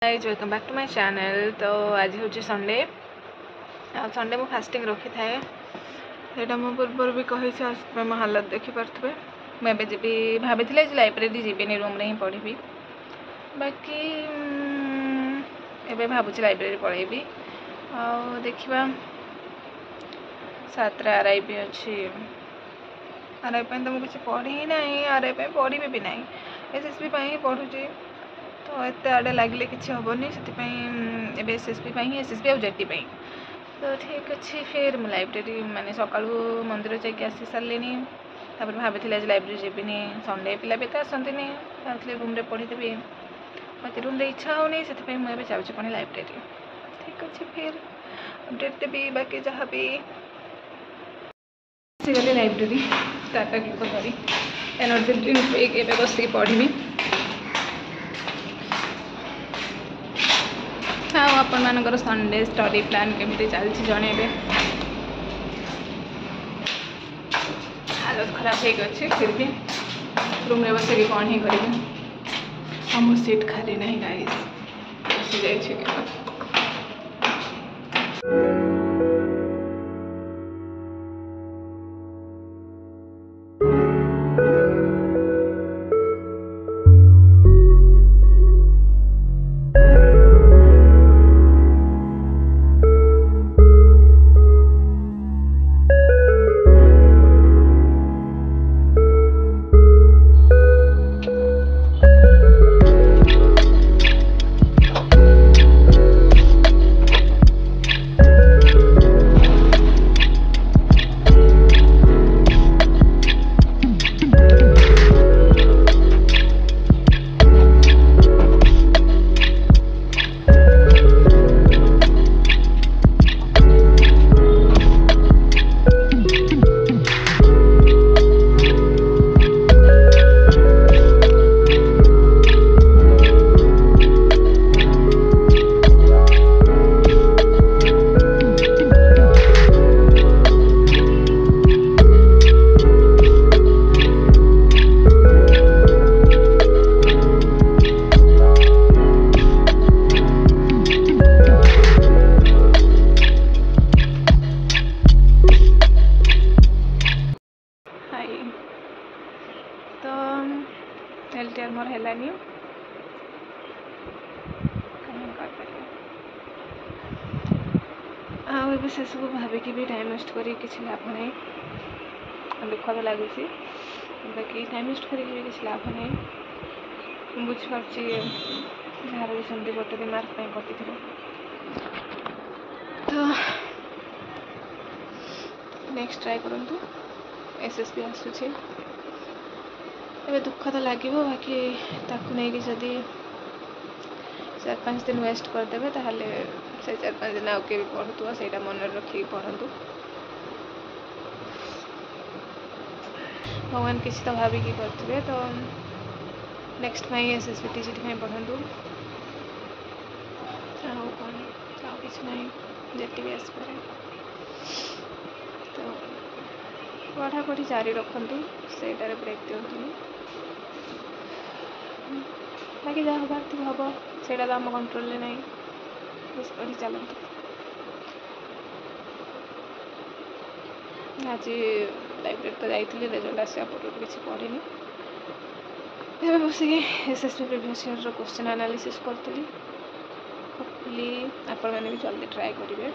Guys welcome back to my channel. तो आज हूँ संडे संडे मु फास्टिंग रखी थाए यहाँ मो पूर्व भी कही मो हालत देखिपे मुझे जी भाभी लाइब्रेरी जीविनी रूम रे ही पढ़ी बाकी एबे भावुँ लाइब्रेरी पलैबी देखा 7 आरआई भी अच्छी आरआई तो मुझे पढ़ी ही ना आरआई पढ़ी भी ना एसएसबी पढ़ुची तो एत आड़े लगे किसी हेनी से एसएसबी एसएसबी आ जेटी तो ठीक अच्छे फिर मुझे लाइब्रेरी माने सका मंदिर जाकि आसी सारे भाभी आज लाइब्रेरी जीविनी संडे पिला भी तो आसती भाई रूम रे पढ़ीदेवी मत रूम रे इच्छा होनी से मुझे जाऊँगी पुणी लाइब्रेरी ठीक अच्छे फिर अपडेट देवी बाकी जहाँ भी गली लाइब्रेरी टाटा गिफ्ट करी एनर्जी ड्रिंक बस पढ़ी हाँ आपण मानकर संडे स्टडी प्लान केमती चलती जनइबे हालत खराब हो फिर भी रूम रे बस कौन ही करें मो सीट खाली नहीं गाइस बसी जाइए एलटीआर मोर हेलानी आए से सब भाविक भी टाइम वेस्ट कर किसी लाभ नहीं दुख तो लगुच बाकी टाइम वेस्ट कर किसी लाभ नहीं बुझीपारची जार भी सेमती गोटे दिन मार्क कटी तो नेक्स्ट ट्राए करूँ एसएसबी आसूची ए दुख तो लगे बाकी ताकू नहीं जदि 4-5 दिन वेस्ट करदे ताहले से 4-5 दिन आगे भी पढ़ुव से मन रखिक पढ़ु भगवान किसी तो भाविक करेंगे तो नेक्स्ट एसएसबी टीजीटी पढ़ु कौन कि ना जेटी भी आसपे तो पढ़ापढ़ी जारी रखु से ब्रेक दिखाँ बाकी जहाँ हबार थी हम से आम कंट्रोल नहीं बस पढ़ी चलते आज लाइब्रेरी तो जाइए रिजल्ट आसा पूर्व किसी पढ़ी बस SSB previous year question analysis करी होपफुली आपण मैंने भी जल्दी ट्राए करेंगे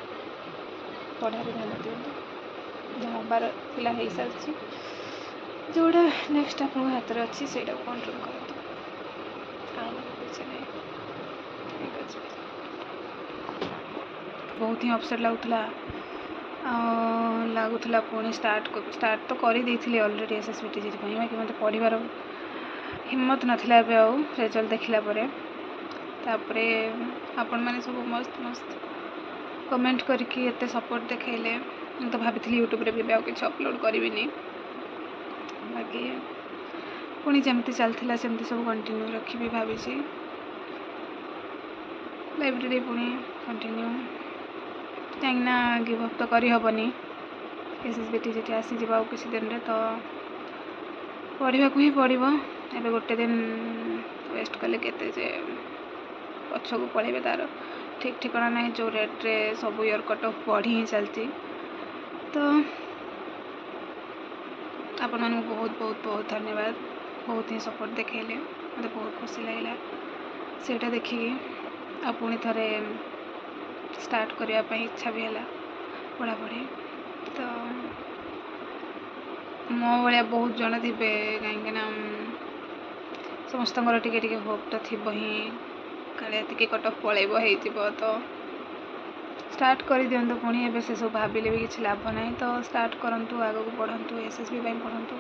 पढ़ार ध्यान दिखाँ जहाँ हबार पिला हो सारी जोड़ा नेक्स्ट आप हाथ में अच्छी से कंट्रोल कर बहुत ही अपसेट लगुला पुणी स्टार्ट तो कर ऑलरेडी एसएसबी टीजीटी बाकी मत पढ़ार हिम्मत नाला रिजल्ट देखला तापर आपण मैंने सब मस्त मस्त कमेंट करके एत सपोर्ट देखले तो भाभी यूट्यूब रे भी किसी अपलोड करी बाकी पुणी जमती चलता सेमती सब कंटिन्यू रखी भावी लाइब्रेरी पुणी कंटिन्यू कहीं गिव अप तो करहबनी एसएसबी टीजीटी आसी जा किसी दिन रे तो पढ़ा ही पड़ो ए गोटे दिन वेस्ट कले के ପଛକୁ ପଳେଇବେ, ତା'ର ଠିକ୍ ଠିକଣା ନାହିଁ। ଯେଉଁ ରେଟ୍ରେ ସବୁ ଇୟର୍ କଟ୍ ଅଫ୍ ବଢ଼ି ହିଁ ଚାଲିଛି। ତ ଆପଣମାନଙ୍କୁ ବହୁତ ବହୁତ ବହୁତ ଧନ୍ୟବାଦ। ବହୁତ ହିଁ ସପୋର୍ଟ ଦେଖେଇଲେ, ମୋତେ ବହୁତ ଖୁସି ଲାଗିଲା ସେଇଟା ଦେଖିକି। ଆଉ ପୁଣି ଥରେ ଷ୍ଟାର୍ଟ କରିବା ପାଇଁ ଇଚ୍ଛା ବି ହେଲା ପଢ଼ାପଢ଼ି। ତ ମୋ ଭଳିଆ ବହୁତ ଜଣ ଥିବେ, କାହିଁକିନା ସମସ୍ତଙ୍କର ଟିକେ ଟିକେ ହୋପ୍ ତ ଥିବ ହିଁ, କାଳେ ଏତିକି କଟ୍ ଅଫ୍ ପଳେଇବ ହେଇଯିବ। ତ ଷ୍ଟାର୍ଟ କରିଦିଅନ୍ତୁ। ପୁଣି ଏବେ ସେସବୁ ଭାବିଲେ ବି କିଛି ଲାଭ ନାହିଁ। ତ ଷ୍ଟାର୍ଟ କରନ୍ତୁ, ଆଗକୁ ପଢ଼ନ୍ତୁ, SSB ପାଇଁ ପଢ଼ନ୍ତୁ।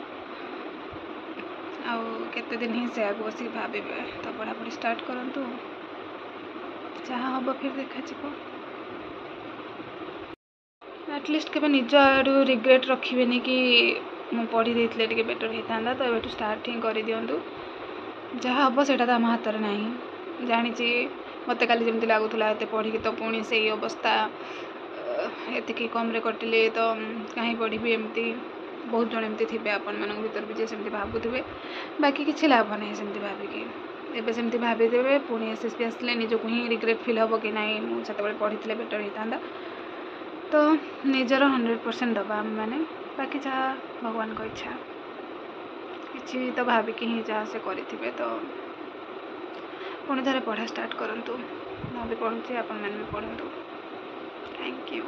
ଆଉ କେତେ ଦିନ ହିଁ ସେ ଆଗକୁ ବସିକି ଭାବିବେ। ତ ପଢ଼ାପଢ଼ି ଷ୍ଟାର୍ଟ କରନ୍ତୁ, ଯାହା ହେବ ଫିର୍ ଦେଖାଯିବ। ଆଟଲିଷ୍ଟ କେବେ ନିଜ ଆଡ଼ୁ ରିଗ୍ରେଟ୍ ରଖିବେନି କି ମୁଁ ପଢ଼ି ଦେଇଥିଲେ ଟିକେ ବେଟର୍ ହେଇଥାନ୍ତା। ତ ଏବେଠୁ ଷ୍ଟାର୍ଟ ହିଁ କରିଦିଅନ୍ତୁ। ଯାହା ହେବ ସେଇଟା ତ ଆମ ହାତରେ ନାହିଁ। ଜାଣିଛି ମୋତେ କାଲି ଯେମିତି ଲାଗୁଥିଲା ଏତେ ପଢ଼ିକି ତ ପୁଣି ସେଇ ଅବସ୍ଥା, ଏତିକି କମ୍ରେ କଟିଲେ ତ କାହିଁ ପଢ଼ିବି। ଏମିତି ବହୁତ ଜଣ ଏମିତି ଥିବେ ଆପଣମାନଙ୍କ ଭିତରେ ବି, ଯେ ସେମିତି ଭାବୁଥିବେ। ବାକି କିଛି ଲାଭ ନାହିଁ ସେମିତି ଭାବିକି। ଏବେ ସେମିତି ଭାବିଦେବେ, ପୁଣି SSB ଆସିଲେ ନିଜକୁ ହିଁ ରିଗ୍ରେଟ୍ ଫିଲ୍ ହେବ କି ନାହିଁ ମୁଁ ସେତେବେଳେ ପଢ଼ିଥିଲେ ବେଟର୍ ହେଇଥାନ୍ତା। ତ ନିଜର 100% ଦେବା ଆମେମାନେ। ବାକି ଯାହା ଭଗବାନଙ୍କ ଇଚ୍ଛା, କିଛି ତ ଭାବିକି ହିଁ ଯାହା ସେ କରିଥିବେ। ତ ପୁଣି ଥରେ ପଢ଼ା ଷ୍ଟାର୍ଟ କରନ୍ତୁ। ମୁଁ ବି ପଢ଼ୁଛି, ଆପଣମାନେ ବି ପଢ଼ନ୍ତୁ। Thank you.